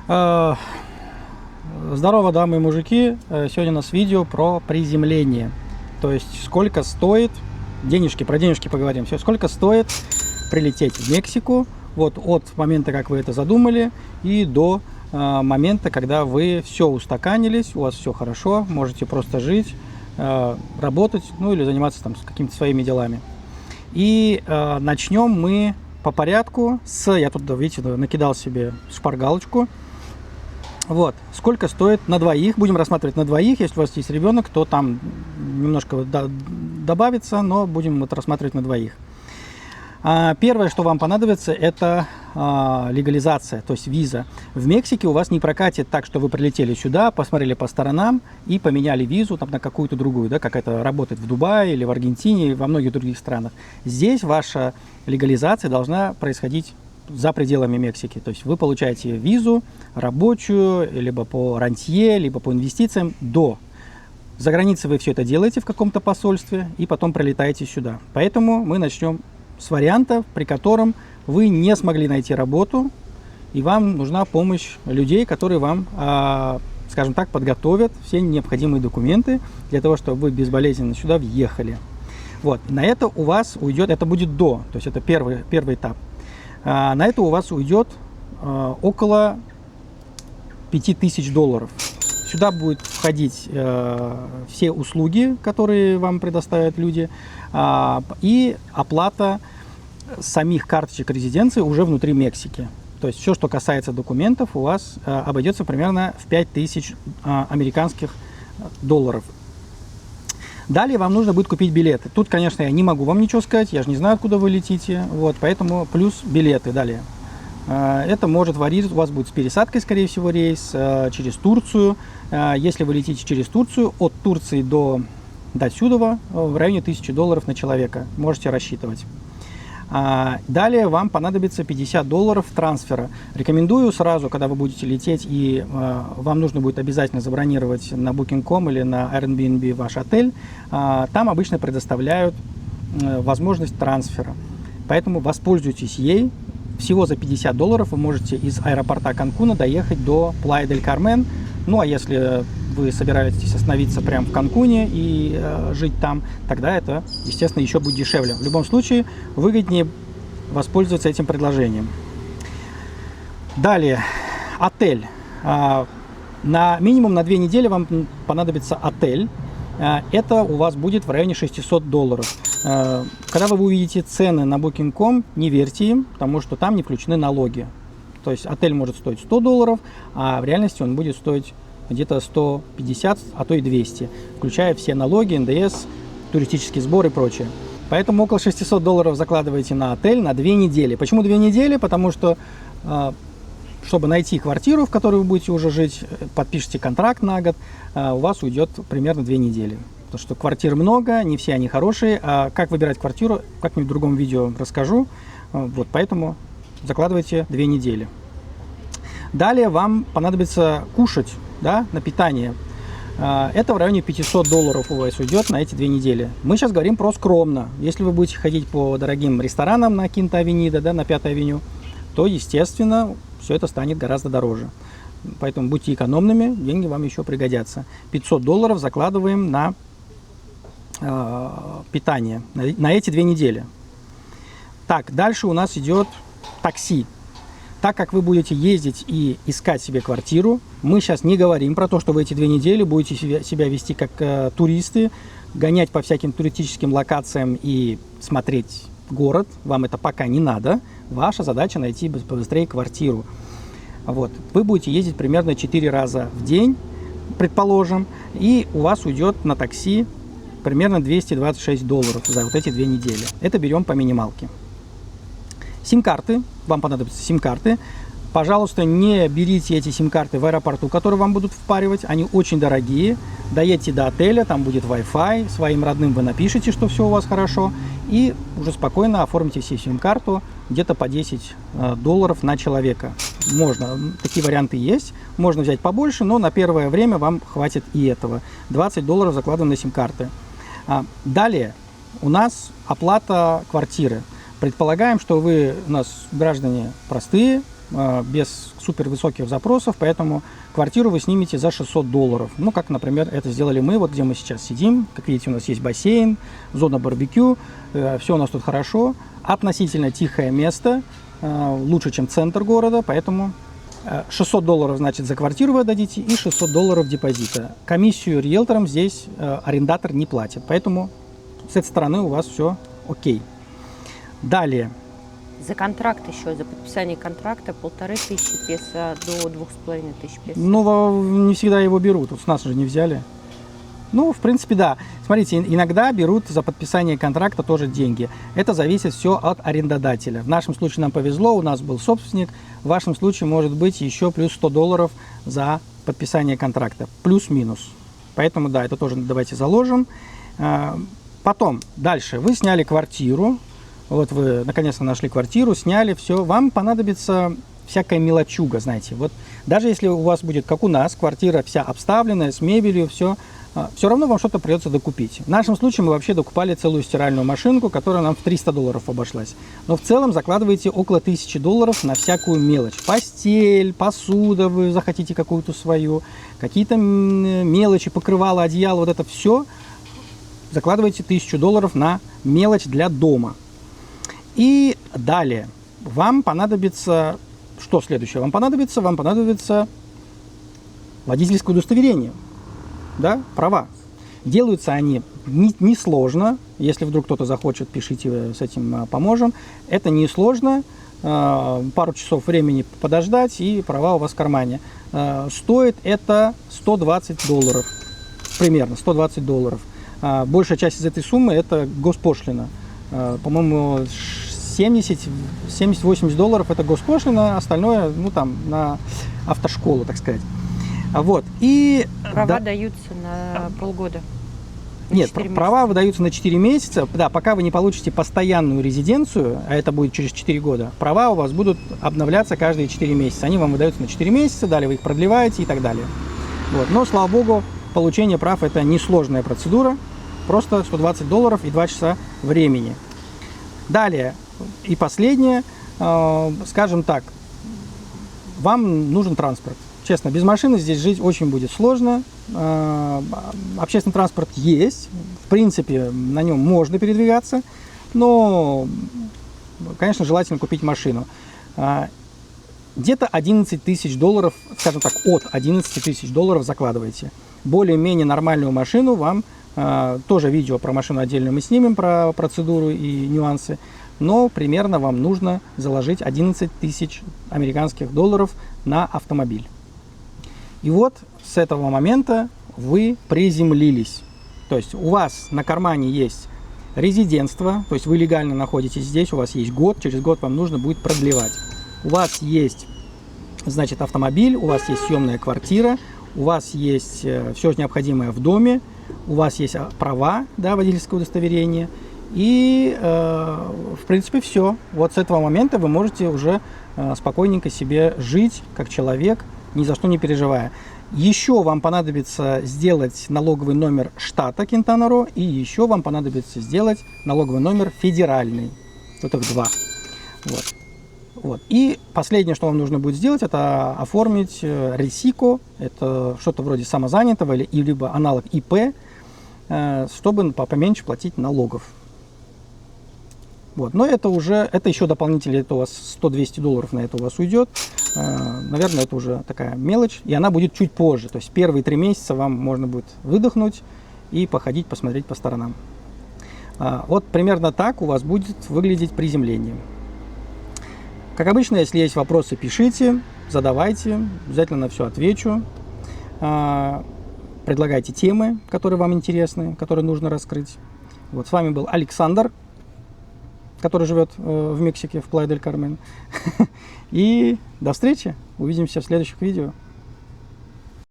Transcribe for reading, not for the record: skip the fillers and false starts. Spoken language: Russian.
Здорово, дамы и мужики. Сегодня у нас видео про приземление. То есть, сколько стоит, про денежки поговорим. Все, сколько стоит прилететь в Мексику, вот от момента, как вы это задумали, и до момента, когда вы все устаканились, у вас все хорошо, можете просто жить, работать, ну или заниматься там какими-то своими делами. И начнем мы по порядку я тут, видите, накидал себе шпаргалочку. Вот, сколько стоит на двоих, будем рассматривать на двоих, если у вас есть ребенок, то там немножко добавится, но будем вот рассматривать на двоих. Первое, что вам понадобится, это легализация, то есть виза. В Мексике у вас не прокатит так, что вы прилетели сюда, посмотрели по сторонам и поменяли визу там, на какую-то другую, да, как это работает в Дубае или в Аргентине, и во многих других странах. Здесь ваша легализация должна происходить за пределами Мексики. То есть вы получаете визу рабочую, либо по рантье, либо по инвестициям За границей вы все это делаете в каком-то посольстве и потом прилетаете сюда. Поэтому мы начнем с варианта, при котором вы не смогли найти работу, и вам нужна помощь людей, которые вам, скажем так, подготовят все необходимые документы для того, чтобы вы безболезненно сюда въехали. Вот. На это у вас уйдет, это будет то есть это первый этап. На это у вас уйдет около $5000. Сюда будет входить все услуги, которые вам предоставят люди, и оплата самих карточек резиденции уже внутри Мексики. То есть все, что касается документов, у вас обойдется примерно в $5000 американских долларов. Далее вам нужно будет купить билеты. Тут, конечно, я не могу вам ничего сказать, я же не знаю, откуда вы летите, вот, поэтому плюс билеты далее. Это может варьировать, у вас будет с пересадкой, скорее всего, рейс через Турцию. Если вы летите через Турцию, от Турции до сюда в районе $1000 на человека, можете рассчитывать. Далее вам понадобится $50 трансфера. Рекомендую сразу, когда вы будете лететь, и вам нужно будет обязательно забронировать на Booking.com или на Airbnb ваш отель, там обычно предоставляют возможность трансфера. Поэтому воспользуйтесь ей. Всего за $50 вы можете из аэропорта Канкуна доехать до Плая-дель-Кармен. Ну а если вы собираетесь остановиться прямо в Канкуне и жить там, тогда это, естественно, еще будет дешевле. В любом случае, выгоднее воспользоваться этим предложением. Далее, отель. На минимум на 2 недели вам понадобится отель. Это у вас будет в районе $600. Когда вы увидите цены на Booking.com, не верьте им, потому что там не включены налоги. То есть отель может стоить $100, а в реальности он будет стоить где-то 150, а то и 200, включая все налоги, НДС, туристический сбор и прочее. Поэтому около $600 закладываете на отель на 2 недели. Почему 2 недели? Потому что, чтобы найти квартиру, в которой вы будете уже жить, подпишите контракт на год, у вас уйдет примерно 2 недели. Потому что квартир много, не все они хорошие. А как выбирать квартиру, как-нибудь в другом видео расскажу. Вот, поэтому закладывайте 2 недели. Далее вам понадобится кушать, да, на питание. Это в районе $500 у вас уйдет на эти 2 недели. Мы сейчас говорим про скромно. Если вы будете ходить по дорогим ресторанам на Кинта Авенида, да, на 5-й авеню, то, естественно, все это станет гораздо дороже. Поэтому будьте экономными, деньги вам еще пригодятся. $500 закладываем на питание на эти 2 недели. Так, дальше у нас идет такси. Так как вы будете ездить и искать себе квартиру, мы сейчас не говорим про то, что вы эти 2 недели будете себя вести как туристы, гонять по всяким туристическим локациям и смотреть город. Вам это пока не надо. Ваша задача найти побыстрее квартиру. Вот. Вы будете ездить примерно 4 раза в день, предположим, и у вас уйдет на такси примерно $226 за вот эти 2 недели. Это берем по минималке. Сим-карты. Вам понадобятся сим-карты. Пожалуйста, не берите эти сим-карты в аэропорту, которые вам будут впаривать. Они очень дорогие. Доедьте до отеля, там будет Wi-Fi. Своим родным вы напишите, что все у вас хорошо. И уже спокойно оформите себе сим-карту где-то по $10 на человека. Можно, такие варианты есть. Можно взять побольше, но на первое время вам хватит и этого. $20 закладываем на сим-карты. Далее у нас оплата квартиры. Предполагаем, что вы у нас граждане простые, без супер высоких запросов, поэтому квартиру вы снимете за $600. Ну, как, например, это сделали мы, вот где мы сейчас сидим. Как видите, у нас есть бассейн, зона барбекю, все у нас тут хорошо. Относительно тихое место, лучше, чем центр города, поэтому $600, значит, за квартиру вы отдадите и $600 депозита. Комиссию риэлторам здесь арендатор не платит, поэтому с этой стороны у вас все окей. Далее. За контракт еще, за подписание контракта 1500 песо до 2500 песо. Ну, не всегда его берут, вот с нас же не взяли. Ну, в принципе, да. Смотрите, иногда берут за подписание контракта тоже деньги. Это зависит все от арендодателя. В нашем случае нам повезло, у нас был собственник. В вашем случае может быть еще плюс $100 за подписание контракта. Плюс-минус. Поэтому, да, это тоже давайте заложим. Потом, дальше. Вы сняли квартиру. Вот вы наконец-то нашли квартиру, сняли, все. Вам понадобится всякая мелочуга, знаете. Вот даже если у вас будет, как у нас, квартира вся обставленная, с мебелью, все равно вам что-то придется докупить. В нашем случае мы вообще докупали целую стиральную машинку, которая нам в $300 обошлась. Но в целом закладываете около $1000 на всякую мелочь. Постель, посуда, вы захотите какую-то свою, какие-то мелочи, покрывало, одеяло, вот это все. Закладываете $1000 на мелочь для дома. И далее вам понадобится, что следующее? Вам понадобится водительское удостоверение, да, права. Делаются они несложно, если вдруг кто-то захочет, пишите, с этим поможем. Это несложно, пару часов времени подождать, и права у вас в кармане. Стоит это $120, примерно $120. Большая часть из этой суммы это госпошлина. По-моему, $70-80 это госпошлина, остальное, ну, там, на автошколу, так сказать. Вот. И права даются на полгода. Нет, права выдаются на 4 месяца. Да, пока вы не получите постоянную резиденцию, а это будет через 4 года, права у вас будут обновляться каждые 4 месяца. Они вам выдаются на 4 месяца, далее вы их продлеваете и так далее. Вот. Но, слава богу, получение прав это несложная процедура. Просто $120 и 2 часа времени. Далее, и последнее, скажем так, вам нужен транспорт. Честно, без машины здесь жить очень будет сложно. Общественный транспорт есть, в принципе, на нем можно передвигаться, но, конечно, желательно купить машину. Где-то $11 000, скажем так, от $11 000 закладываете. Более-менее нормальную машину вам, тоже видео про машину отдельно мы снимем, про процедуру и нюансы, но примерно вам нужно заложить $11 000 американских долларов на автомобиль. И вот с этого момента вы приземлились. То есть у вас на кармане есть резидентство, то есть вы легально находитесь здесь, у вас есть год, через год вам нужно будет продлевать. У вас есть, значит, автомобиль, у вас есть съемная квартира, у вас есть все необходимое в доме, у вас есть права, да, водительское удостоверение, и, в принципе, все. Вот с этого момента вы можете уже спокойненько себе жить как человек, ни за что не переживая. Еще вам понадобится сделать налоговый номер штата Кентана-Рoo, и еще вам понадобится сделать налоговый номер федеральный. Вот их два. Вот. И последнее, что вам нужно будет сделать, это оформить ресико, это что-то вроде самозанятого или либо аналог ИП, чтобы поменьше платить налогов. Вот. Но это еще дополнительно, это у вас $100-200 на это у вас уйдет. Наверное, это уже такая мелочь, и она будет чуть позже. То есть первые 3 месяца вам можно будет выдохнуть и походить, посмотреть по сторонам. Вот примерно так у вас будет выглядеть приземление. Как обычно, если есть вопросы, пишите, задавайте, обязательно на все отвечу. Предлагайте темы, которые вам интересны, которые нужно раскрыть. Вот, с вами был Александр, который живет в Мексике, в Плайя-дель-Кармен. И до встречи, увидимся в следующих видео.